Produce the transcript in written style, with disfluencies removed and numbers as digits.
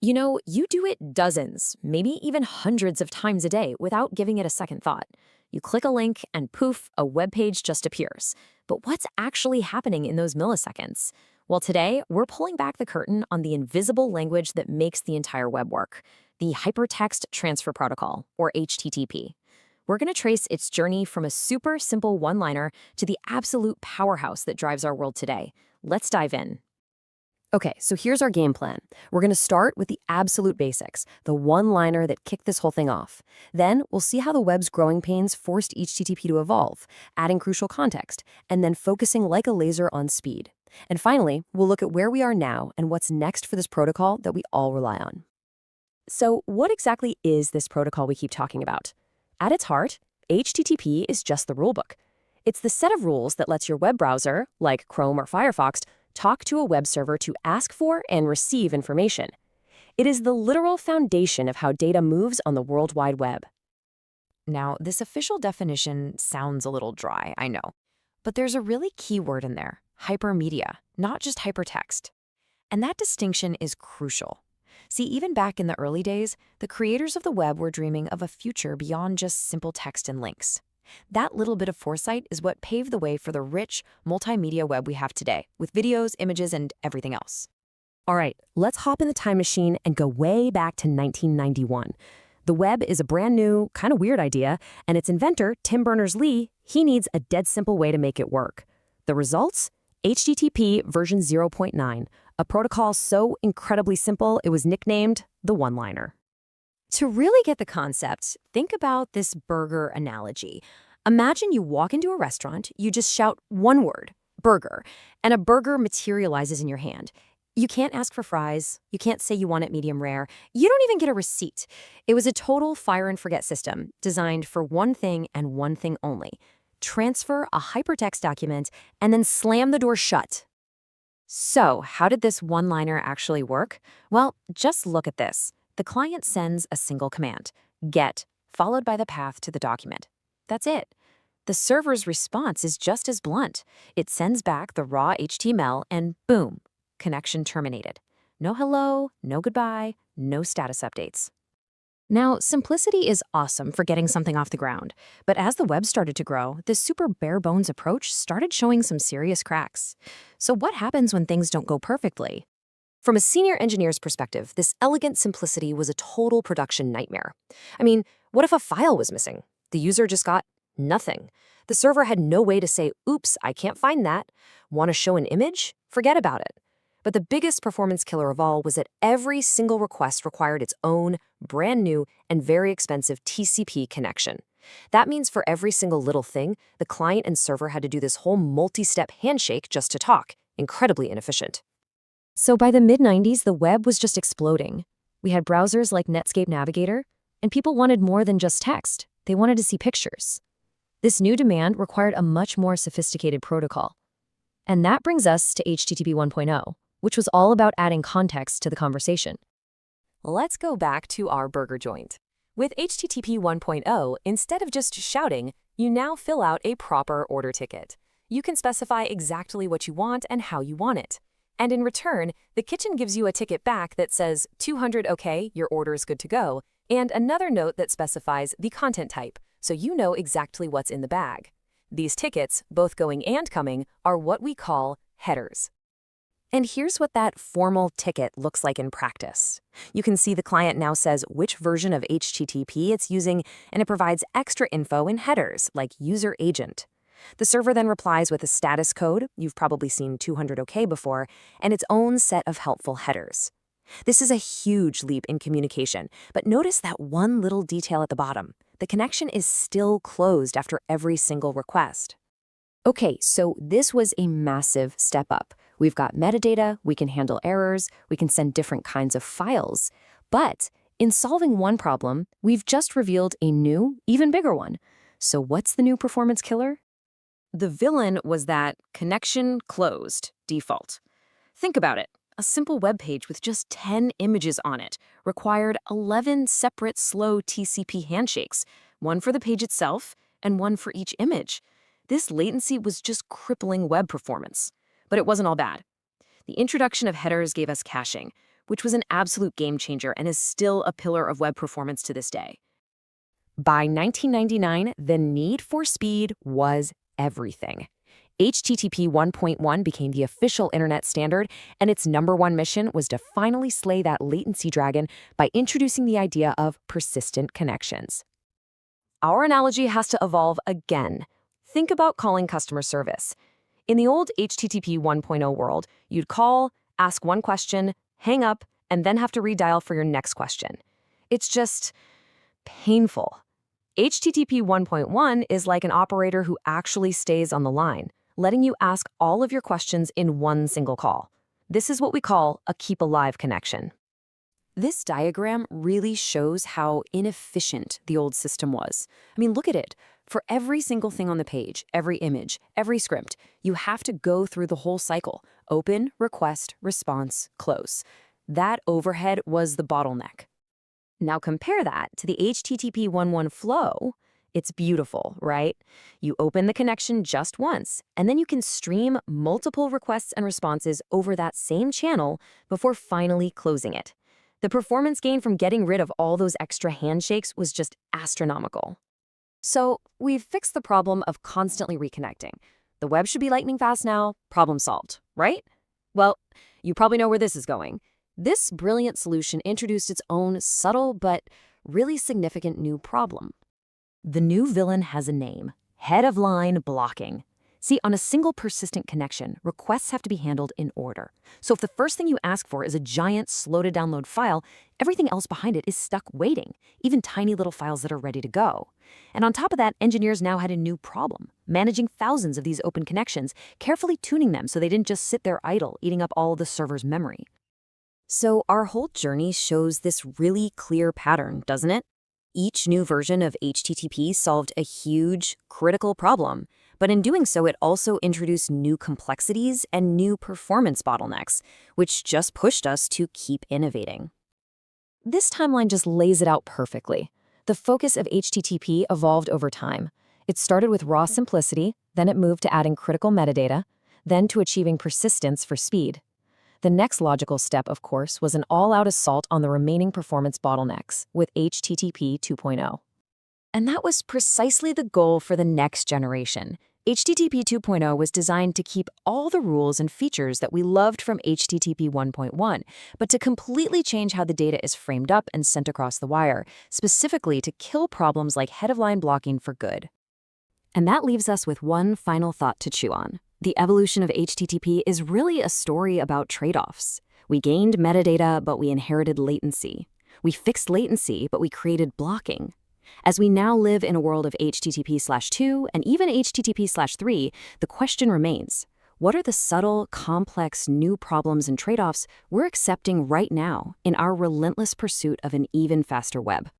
You know, you do it dozens, maybe even hundreds of times a day without giving it a second thought. You click a link and poof, a web page just appears. But what's actually happening in those milliseconds? Well, today, we're pulling back the curtain on the invisible language that makes the entire web work, the Hypertext Transfer Protocol, or HTTP. We're going to trace its journey from a super simple one-liner to the absolute powerhouse that drives our world today. Let's dive in. Okay, so here's our game plan. We're going to start with the absolute basics, the one-liner that kicked this whole thing off. Then we'll see how the web's growing pains forced HTTP to evolve, adding crucial context, and then focusing like a laser on speed. And finally, we'll look at where we are now and what's next for this protocol that we all rely on. So what exactly is this protocol we keep talking about? At its heart, HTTP is just the rulebook. It's the set of rules that lets your web browser, like Chrome or Firefox, talk to a web server to ask for and receive information. It is the literal foundation of how data moves on the World Wide Web. Now, this official definition sounds a little dry, I know. But there's a really key word in there, hypermedia, not just hypertext. And that distinction is crucial. See, even back in the early days, the creators of the web were dreaming of a future beyond just simple text and links. That little bit of foresight is what paved the way for the rich, multimedia web we have today, with videos, images, and everything else. All right, let's hop in the time machine and go way back to 1991. The web is a brand new, kind of weird idea, and its inventor, Tim Berners-Lee, he needs a dead simple way to make it work. The results? HTTP version 0.9, a protocol so incredibly simple it was nicknamed the one-liner. To really get the concept, think about this burger analogy. Imagine you walk into a restaurant, you just shout one word, burger, and a burger materializes in your hand. You can't ask for fries, you can't say you want it medium rare, you don't even get a receipt. It was a total fire and forget system designed for one thing and one thing only. Transfer a hypertext document and then slam the door shut. So, how did this one-liner actually work? Well, just look at this. The client sends a single command, get, followed by the path to the document. That's it. The server's response is just as blunt. It sends back the raw HTML and boom, connection terminated. No hello, no goodbye, no status updates. Now, simplicity is awesome for getting something off the ground, but as the web started to grow, this super bare-bones approach started showing some serious cracks. So what happens when things don't go perfectly? From a senior engineer's perspective, this elegant simplicity was a total production nightmare. I mean, what if a file was missing? The user just got nothing. The server had no way to say, oops, I can't find that. Want to show an image? Forget about it. But the biggest performance killer of all was that every single request required its own, brand new, and very expensive TCP connection. That means for every single little thing, the client and server had to do this whole multi-step handshake just to talk. Incredibly inefficient. So by the mid-90s, the web was just exploding. We had browsers like Netscape Navigator, and people wanted more than just text. They wanted to see pictures. This new demand required a much more sophisticated protocol. And that brings us to HTTP 1.0, which was all about adding context to the conversation. Let's go back to our burger joint. With HTTP 1.0, instead of just shouting, you now fill out a proper order ticket. You can specify exactly what you want and how you want it. And in return, the kitchen gives you a ticket back that says 200 OK, your order is good to go, and another note that specifies the content type, so you know exactly what's in the bag. These tickets, both going and coming, are what we call headers. And here's what that formal ticket looks like in practice. You can see the client now says which version of HTTP it's using, and it provides extra info in headers, like user agent. The server then replies with a status code, you've probably seen 200 OK before, and its own set of helpful headers. This is a huge leap in communication, but notice that one little detail at the bottom. The connection is still closed after every single request. Okay, so this was a massive step up. We've got metadata, we can handle errors, we can send different kinds of files. But in solving one problem, we've just revealed a new, even bigger one. So what's the new performance killer? The villain was that connection closed default. Think about it. A simple web page with just 10 images on it required 11 separate slow TCP handshakes, one for the page itself and one for each image. This latency was just crippling web performance. But it wasn't all bad. The introduction of headers gave us caching. which was an absolute game changer and is still a pillar of web performance to this day. By 1999, the need for speed was everything. HTTP 1.1 became the official internet standard, and its #1 mission was to finally slay that latency dragon by introducing the idea of persistent connections. Our analogy has to evolve again. Think about calling customer service. In the old HTTP 1.0 world, you'd call, ask one question, hang up, and then have to redial for your next question. It's just painful. HTTP 1.1 is like an operator who actually stays on the line, letting you ask all of your questions in one single call. This is what we call a keep alive connection. This diagram really shows how inefficient the old system was. I mean, look at it. For every single thing on the page, every image, every script, you have to go through the whole cycle. Open, request, response, close. That overhead was the bottleneck. Now compare that to the HTTP 1.1 flow. It's beautiful, right? You open the connection just once, and then you can stream multiple requests and responses over that same channel before finally closing it. The performance gain from getting rid of all those extra handshakes was just astronomical. So we've fixed the problem of constantly reconnecting. The web should be lightning fast now, problem solved, right? Well, you probably know where this is going. This brilliant solution introduced its own subtle but really significant new problem. The new villain has a name: head-of-line blocking. See, on a single persistent connection, requests have to be handled in order. So if the first thing you ask for is a giant, slow-to-download file, everything else behind it is stuck waiting, even tiny little files that are ready to go. And on top of that, engineers now had a new problem: managing thousands of these open connections, carefully tuning them so they didn't just sit there idle, eating up all of the server's memory. So our whole journey shows this really clear pattern, doesn't it? Each new version of HTTP solved a huge, critical problem, but in doing so, it also introduced new complexities and new performance bottlenecks, which just pushed us to keep innovating. This timeline just lays it out perfectly. The focus of HTTP evolved over time. It started with raw simplicity, then it moved to adding critical metadata, then to achieving persistence for speed. The next logical step, of course, was an all-out assault on the remaining performance bottlenecks with HTTP 2.0. And that was precisely the goal for the next generation. HTTP 2.0 was designed to keep all the rules and features that we loved from HTTP 1.1, but to completely change how the data is framed up and sent across the wire, specifically to kill problems like head-of-line blocking for good. And that leaves us with one final thought to chew on. The evolution of HTTP is really a story about trade-offs. We gained metadata, but we inherited latency. We fixed latency, but we created blocking. As we now live in a world of HTTP/2 and even HTTP/3, the question remains: what are the subtle, complex, new problems and trade-offs we're accepting right now in our relentless pursuit of an even faster web?